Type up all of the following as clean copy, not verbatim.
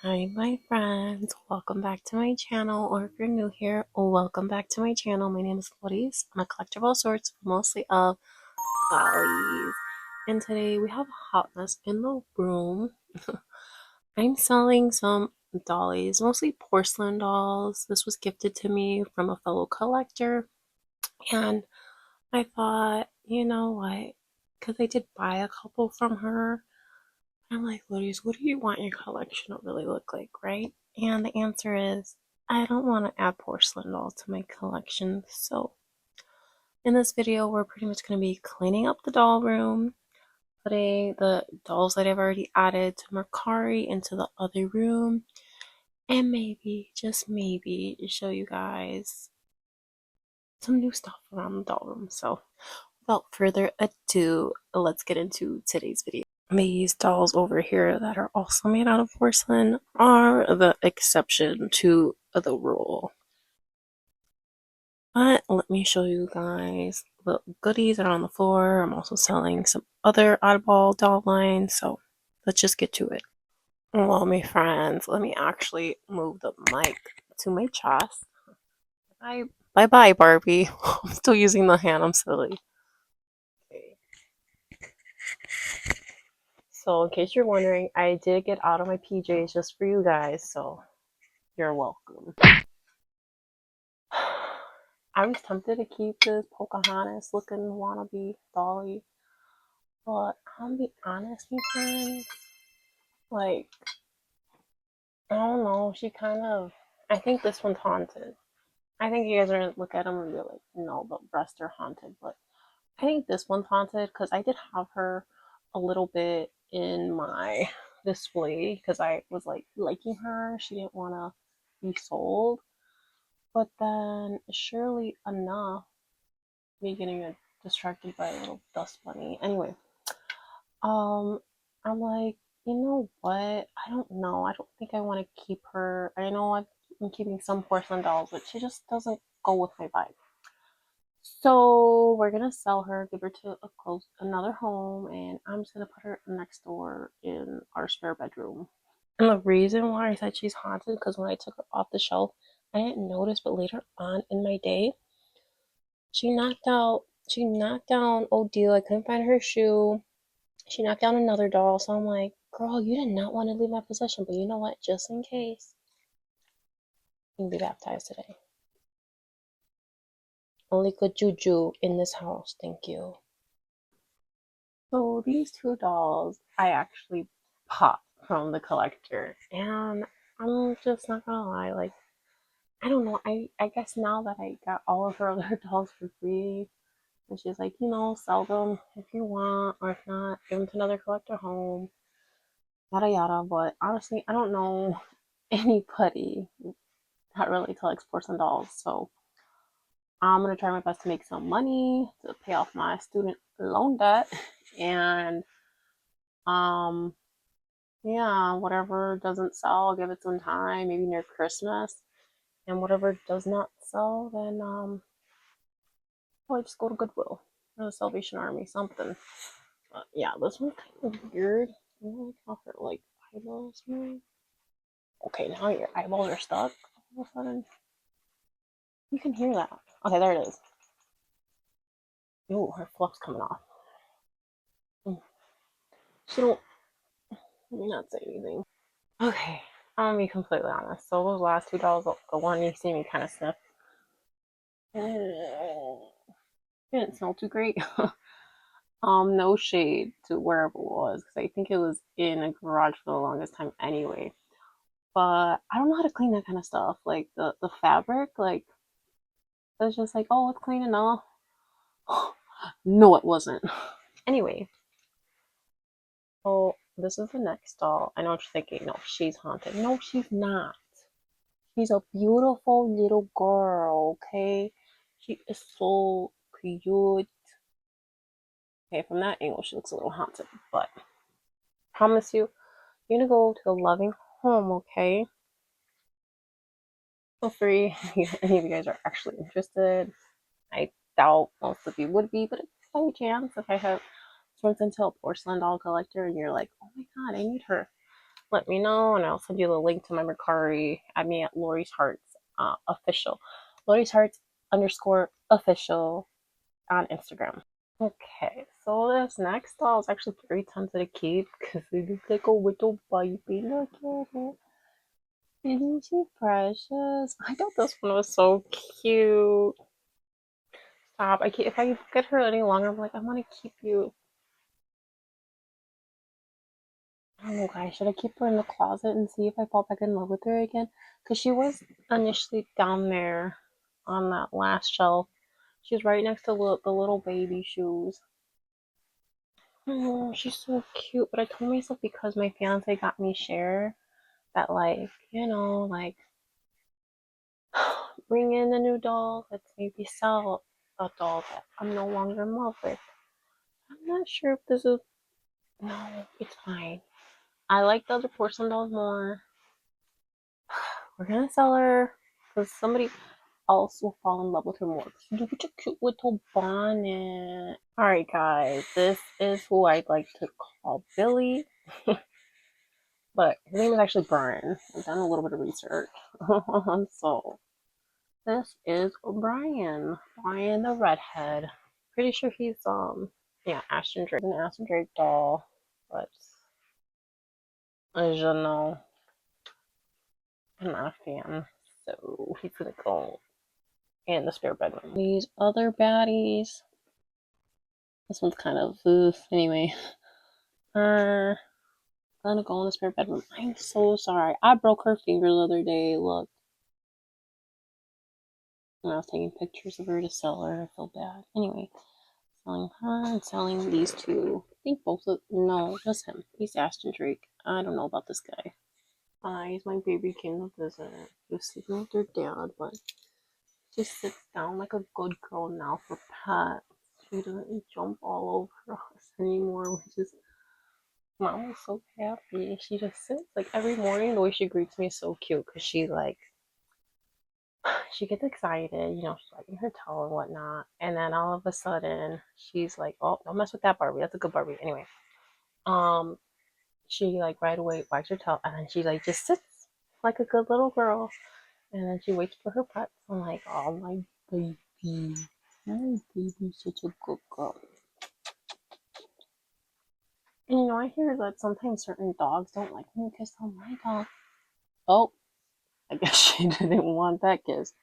Hi, my friends. Welcome back to my channel. Or if you're new here, welcome back to my channel. My name is Lauris. I'm a collector of all sorts, mostly of dollies. And today we have a hot mess in the room. I'm selling some dollies, mostly porcelain dolls. This was gifted to me from a fellow collector. And I thought, you know what? Because I did buy a couple from her. I'm like, Lauris, what do you want your collection to really look like, right? And the answer is, I don't want to add porcelain dolls to my collection. So in this video, we're pretty much going to be cleaning up the doll room, putting the dolls that I've already added to Mercari into the other room, and maybe, just maybe, show you guys some new stuff around the doll room. So without further ado, let's get into today's video. These dolls over here that are also made out of porcelain are the exception to the rule. But let me show you guys the goodies that are on the floor. I'm also selling some other oddball doll lines, so let's just get to it. Well, my friends, let me actually move the mic to my chest. Bye, Barbie. I'm still using the hand. I'm silly. Okay. So, in case you're wondering, I did get out of my PJs just for you guys, so you're welcome. I was tempted to keep this Pocahontas looking wannabe Dolly, but I'll be honest, my friends, like, I don't know, she kind of, I think this one's haunted. I think you guys are gonna look at them and be like, no, the rest are haunted, but I think this one's haunted because I did have her a little bit in my display because I was like liking her. She didn't want to be sold. But then, surely enough, me getting distracted by a little dust bunny. Anyway, um, I'm like, you know what? I don't know. I don't think I want to keep her. I know I'm keeping some porcelain dolls, but she just doesn't go with my vibe. So we're gonna sell her, give her to another home, and I'm just gonna put her next door in our spare bedroom. And the reason why I said she's haunted because when I took her off the shelf, I didn't notice, but later on in my day, she knocked down Odile. I couldn't find her shoe. She knocked down another doll. So I'm like, girl, you did not want to leave my possession, but you know what? Just in case, you can be baptized today. Only good juju in this house. Thank you. So these two dolls I actually bought from the collector, and I'm just not gonna lie, like, I don't know, I guess now that I got all of her other dolls for free, and she's like, sell them if you want, or if not, give them to another collector home, yada yada. But honestly, I don't know anybody that really collects porcelain dolls, so I'm gonna try my best to make some money to pay off my student loan debt, and um yeah, whatever doesn't sell, I'll give it some time, maybe near Christmas. And whatever does not sell, then probably just go to Goodwill or the Salvation Army, something. But yeah, this one's kind of weird. I don't like how her like eyeballs move. Okay, now your eyeballs are stuck all of a sudden. You can hear that. Okay, there it is. Ooh, her fluff's coming off. She don't let me not say anything. Okay, I'm gonna be completely honest. So those last two dolls, the one you see me kind of sniff, it didn't smell too great. No shade to wherever it was, because I think it was in a garage for the longest time anyway. But I don't know how to clean that kind of stuff. Like the fabric, like it's just like, oh, it's clean enough. No, it wasn't. Anyway, so this is the next doll. I know what you're thinking. No, she's haunted. No, she's not. She's a beautiful little girl, okay? She is so cute. Okay, from that angle, she looks a little haunted, but I promise you, you're gonna go to a loving home, okay? Feel free if any of you guys are actually interested. I doubt most of you would be, but it's a chance if I have turns into a porcelain doll collector and you're like, oh my god, I need her. let me know, and I'll send you the link to my Mercari. Add me at Lauris Hearts official. Lauris Hearts underscore official on Instagram. Okay, so this next doll is actually very tempted to keep because it looks like a little baby. Look at it. Isn't she precious? I thought this one was so cute. Stop. If I get her any longer, I'm like, I want to keep you. I don't know, guys. Should I keep her in the closet and see if I fall back in love with her again? Because she was initially down there on that last shelf. She's right next to the little baby shoes. Oh, she's so cute. But I told myself because my fiance got me Cher that, like, like, bring in a new doll. Let's maybe sell a doll that I'm no longer in love with. I'm not sure if this is. No, it's fine. I like the other porcelain dolls more. We're gonna sell her because somebody else will fall in love with her more. Look at your cute little bonnet. Alright, guys, this is who I'd like to call Billy. But his name is actually Brian. I've done a little bit of research. So, this is Brian. Brian the redhead. Pretty sure he's, yeah, Ashton Drake. An Ashton Drake doll. But, as you know, I'm not a fan. So, he's gonna go in the spare bedroom. These other baddies. This one's kind of, anyway. Gonna go in the spare bedroom. I'm so sorry. I broke her finger the other day. Look. When I was taking pictures of her to sell her, I feel bad. Anyway, selling her and selling these two. I think both of no, just him. He's Ashton Drake. I don't know about this guy. He's my baby came to visit. He was sleeping with her dad, but she sits down like a good girl now for pets. She doesn't jump all over us anymore, which is Mom was so happy. She just sits like every morning. The way she greets me is so cute because she gets excited, she's wagging her tail and whatnot, and then all of a sudden she's like, "Oh, don't mess with that Barbie. That's a good Barbie." Anyway, um, she like right away wags her tail, and then she like just sits like a good little girl, and then she waits for her pets. I'm like, "Oh my baby's such a good girl." And I hear that sometimes certain dogs don't like me kiss on my dog. Oh, I guess she didn't want that kiss.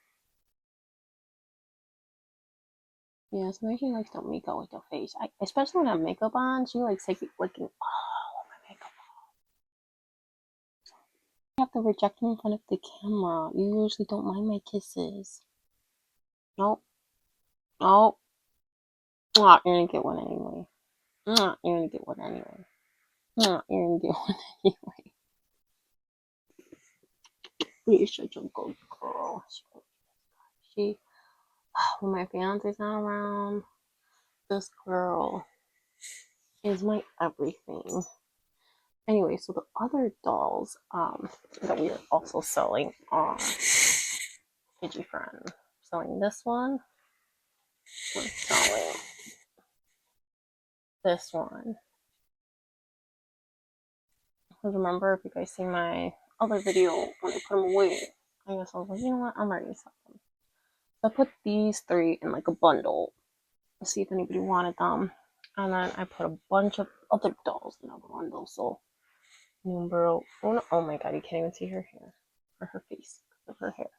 Yeah, sometimes she likes to make out with her face. Especially when I have makeup on, she likes licking all of my makeup. You have to reject me in front of the camera. You usually don't mind my kisses. Nope. Nope. You're gonna get one anyway. You're gonna get one anyway. You're gonna get one anyway. You're such a good girl. She when my fiance's not around, this girl is my everything. Anyway, so the other dolls that we are also selling are Friend. Selling this one. We're selling this one. Because remember, if you guys see my other video when I put them away, I guess I was like, you know what, I'm ready to sell them. So I put these three in like a bundle to see if anybody wanted them. And then I put a bunch of other dolls in a bundle. So number uno. Oh my god, you can't even see her hair or her face of her hair.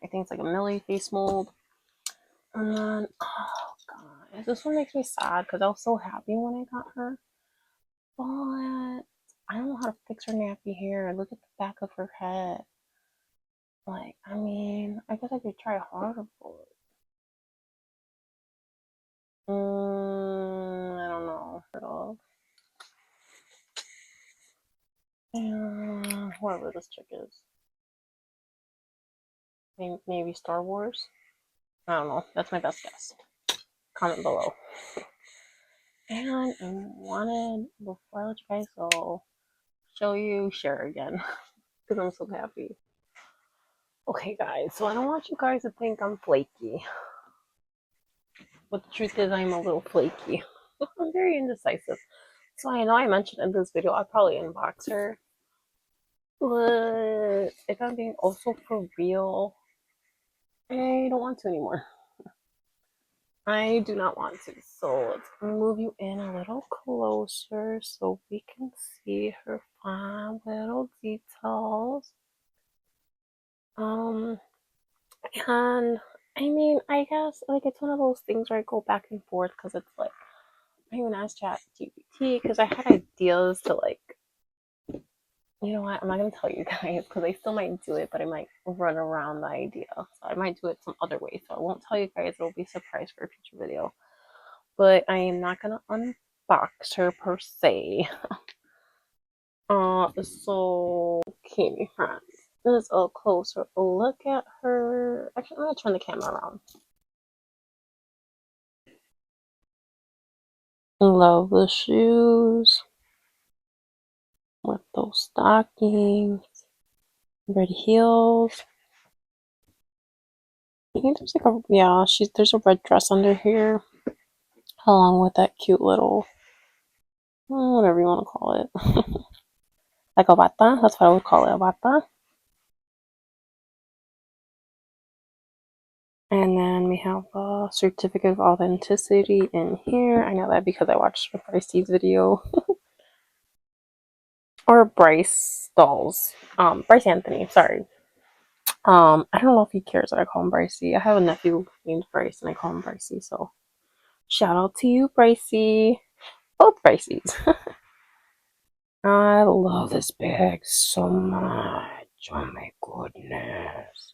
I think it's like a Millie face mold. And then, oh god, this one makes me sad because I was so happy when I got her. But I don't know how to fix her nappy hair. Look at the back of her head. Like, I mean, I guess I could try harder for it. I don't know. Whoever this chick is. Maybe Star Wars? I don't know. That's my best guess. Comment below. And I wanted, before I let you guys go, show you Cher again. Because I'm so happy. Okay, guys. So I don't want you guys to think I'm flaky. But the truth is I'm a little flaky. I'm very indecisive. So I know I mentioned in this video I'd probably unbox her, but if I'm being also for real, I don't want to anymore. I do not want to. So let's move you in a little closer so we can see her fine little details. And I mean, I guess like it's one of those things where I go back and forth because it's like I even asked ChatGPT because I had ideas to like, you know what? I'm not gonna tell you guys because I still might do it, but I might run around the idea. So I might do it some other way. So I won't tell you guys. It'll be a surprise for a future video. But I am not gonna unbox her per se. So okay, my friends. Let's a closer look at her. Actually, I'm gonna turn the camera around. Love the shoes with those stockings, red heels. I think there's like a there's a red dress under here, along with that cute little whatever you want to call it, like a bata. That's what I would call it, a bata. And then we have a certificate of authenticity in here. I know that because I watched Bryce's video. Or Bryce Dolls. Bryce Anthony, sorry. I don't know if he cares that I call him Brycey. I have a nephew named Bryce and I call him Brycey, so shout out to you, Brycey. Both Bryceys. I love this bag so much. Oh my goodness.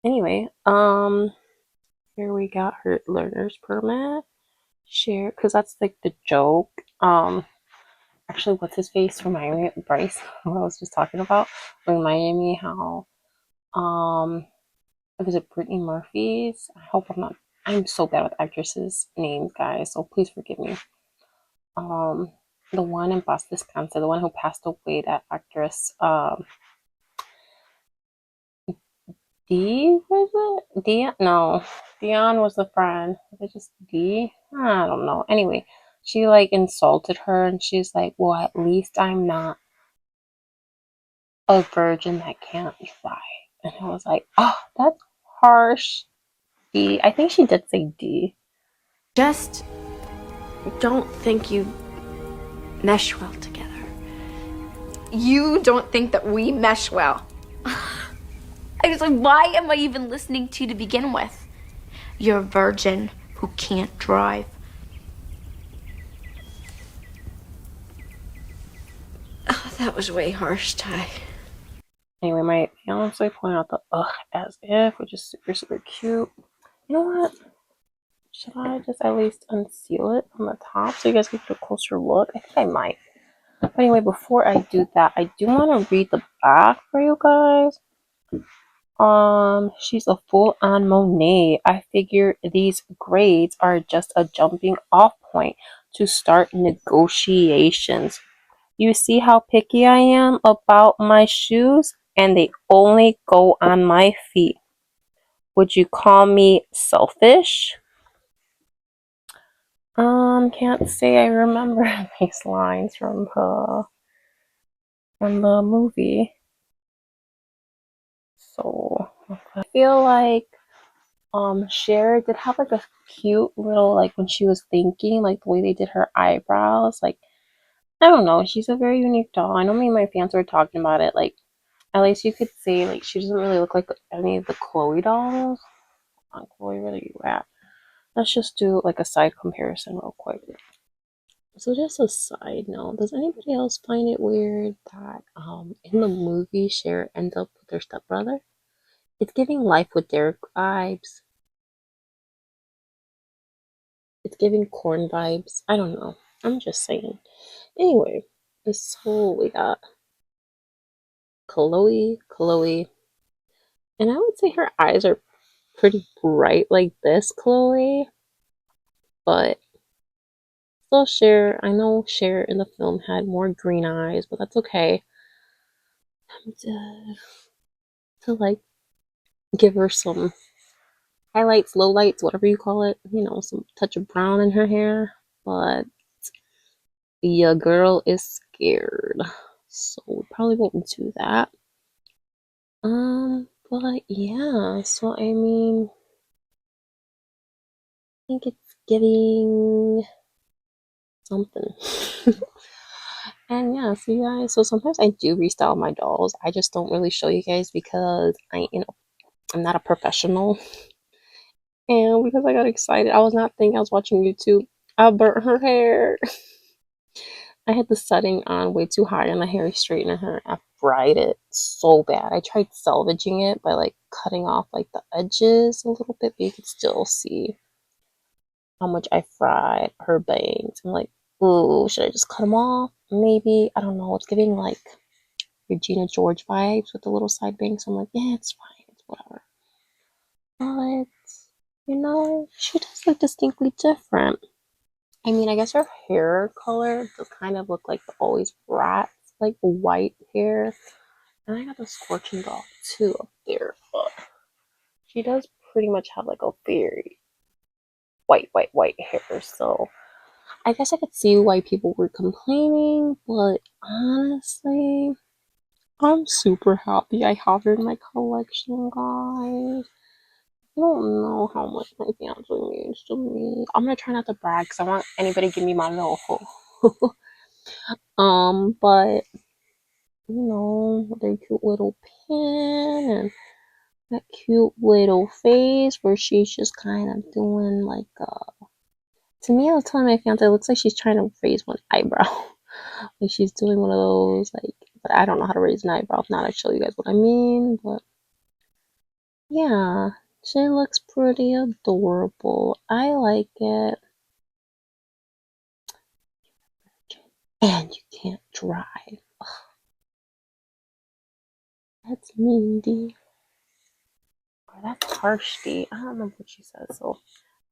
Anyway, here we got her learner's permit. Cher, because that's like the joke. Actually, what's his face reminded me of Bryce, what I was just talking about, reminded me how, was it Brittany Murphy's? I hope I'm so bad with actresses' names, guys, so please forgive me. The one in Boston, Wisconsin, the one who passed away, that actress, Dee, was it? Dion? No. Dion was the friend. Was it just Dee? I don't know. Anyway, she like insulted her and she's like, well, at least I'm not a virgin that can't fly. And I was like, oh, that's harsh. D. I think she did say D. Just don't think you mesh well together. You don't think that we mesh well. I was like, why am I even listening to you to begin with? You're a virgin who can't drive. Oh, that was way harsh, Ty. Anyway, my fiance pointed out the ugh as if, which is super, super cute. You know what? Should I just at least unseal it from the top so you guys can get a closer look? I think I might. But anyway, before I do that, I do want to read the back for you guys. She's a full-on Monet. I figure these grades are just a jumping off point to start negotiations. You see how picky I am about my shoes, and they only go on my feet. Would you call me selfish? Can't say I remember these lines from the movie. So I feel like Cher did have like a cute little like when she was thinking, like the way they did her eyebrows, like I don't know, she's a very unique doll. I know me and my fans were talking about it, like at least you could say like she doesn't really look like any of the Chloe dolls. Chloe, where are you at? Let's just do like a side comparison real quick. So just a side note, does anybody else find it weird that in the movie Cher ends up with her stepbrother? It's giving Life with Derek vibes. It's giving corn vibes. I don't know. I'm just saying. Anyway, so we got Chloe. And I would say her eyes are pretty bright like this, Chloe. But still Cher. I know Cher in the film had more green eyes, but that's okay. To like give her some highlights, lowlights, whatever you call it. You know, some touch of brown in her hair. But your girl is scared. So we probably won't do that. But yeah, so I mean, I think it's giving something. And yeah, so you guys, so sometimes I do restyle my dolls. I just don't really show you guys because I'm not a professional. And because I got excited, I was not thinking I was watching YouTube. I burnt her hair. I had the setting on way too high on the hair straightener her. I fried it so bad. I tried salvaging it by like cutting off like the edges a little bit, but you could still see how much I fried her bangs. I'm like, ooh, should I just cut them off? Maybe. I don't know. It's giving like Regina George vibes with the little side bangs. So I'm like, yeah, it's fine. It's whatever. But, she does look distinctly different. I mean, I guess her hair color does kind of look like the always Bratz, like white hair. And I got the Scorching Doll too up there, but she does pretty much have like a very white hair. So I guess I could see why people were complaining, but honestly, I'm super happy I have her in my collection, guys. I don't know how much my fiance means to me. I'm gonna try not to brag because I want anybody to give me my little but their cute little pin and that cute little face where she's just kind of doing like to me I was telling my fiance it looks like she's trying to raise one eyebrow. Like she's doing one of those like but I don't know how to raise an eyebrow. If not, I'd show you guys what I mean. But yeah, she looks pretty adorable. I like it. And you can't drive. Ugh, that's Mindy. Or that's Harshty. I don't remember what she says. So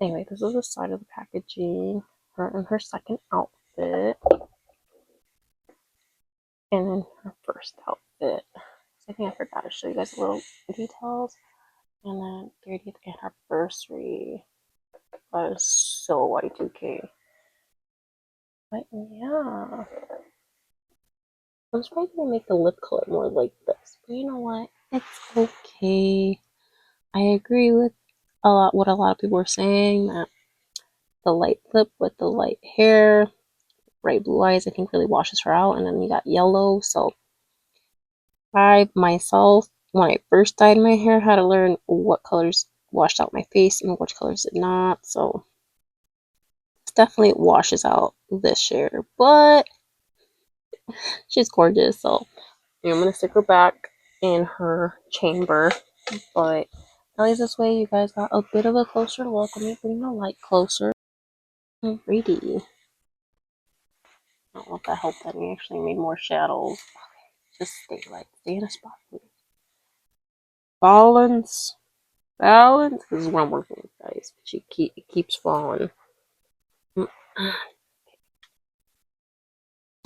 anyway, this is the side of the packaging. Her in her second outfit. And then her first outfit. So I think I forgot to show you guys a little details. And then 30th anniversary. That is so Y2K. But yeah. I'm surprised they make the lip color more like this. But you know what? It's okay. I agree with what a lot of people are saying that the light lip with the light hair, bright blue eyes, I think really washes her out. And then you got yellow. So I myself, when I first dyed my hair, had to learn what colors washed out my face and which colors did not. So it definitely washes out this share, but she's gorgeous. So I'm gonna stick her back in her chamber. But at least this way, you guys got a bit of a closer look. Let me bring the light closer. Pretty. I don't know if that helped any. Actually made more shadows. Just stay in a spot, please. Balance. Balance. This is what I'm working with, guys. It keeps falling.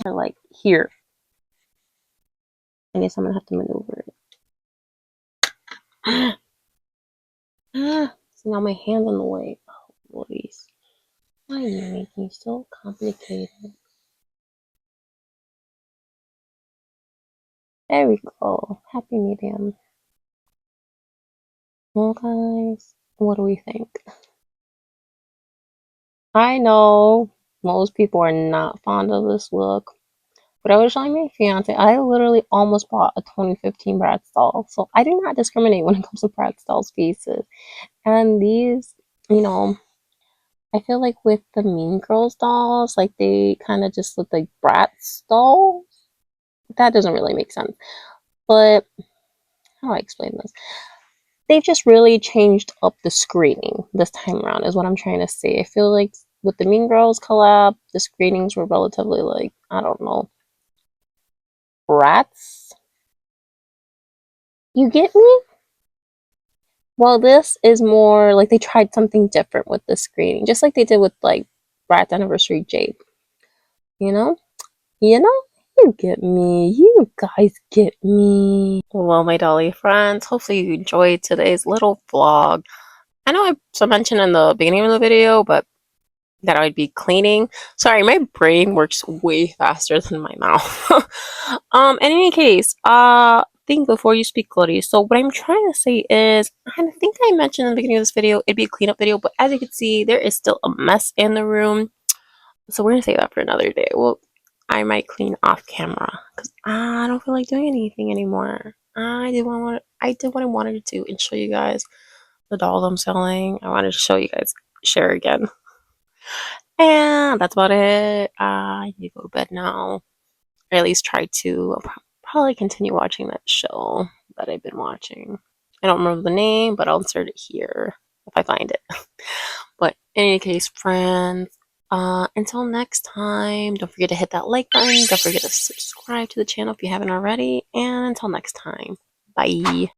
Or like here. I guess I'm gonna have to maneuver it. See now my hand's in the way. Oh, please. Why are you making it so complicated? There we go. Happy medium. Well, guys, what do we think? I know most people are not fond of this look, but I was showing my fiance, I literally almost bought a 2015 Bratz doll. So I do not discriminate when it comes to Bratz dolls pieces. And these, you know, I feel like with the Mean Girls dolls, like they kind of just look like Bratz dolls. That doesn't really make sense. But how do I explain this? They've just really changed up the screening this time around, is what I'm trying to say. I feel like with the Mean Girls collab, the screenings were relatively like, I don't know, Bratz. You get me? Well, this is more like they tried something different with the screening, just like they did with like Bratz Anniversary Jade. You know? You know? You get me. You guys get me. Well, my Dolly friends, hopefully you enjoyed today's little vlog. I know I mentioned in the beginning of the video, but that I would be cleaning. Sorry, my brain works way faster than my mouth. In any case, think before you speak, Lottie. So what I'm trying to say is, I think I mentioned in the beginning of this video, it'd be a cleanup video, but as you can see, there is still a mess in the room. So we're gonna save that for another day. Well, I might clean off camera because I don't feel like doing anything anymore. I did what I wanted to do and show you guys the dolls I'm selling. I wanted to show you guys Cher again. And that's about it. I need to go to bed now. Or at least try to. I'll probably continue watching that show that I've been watching. I don't remember the name, but I'll insert it here if I find it. But in any case, friends, until next time, don't forget to hit that like button. Don't forget to subscribe to the channel if you haven't already. And until next time, bye.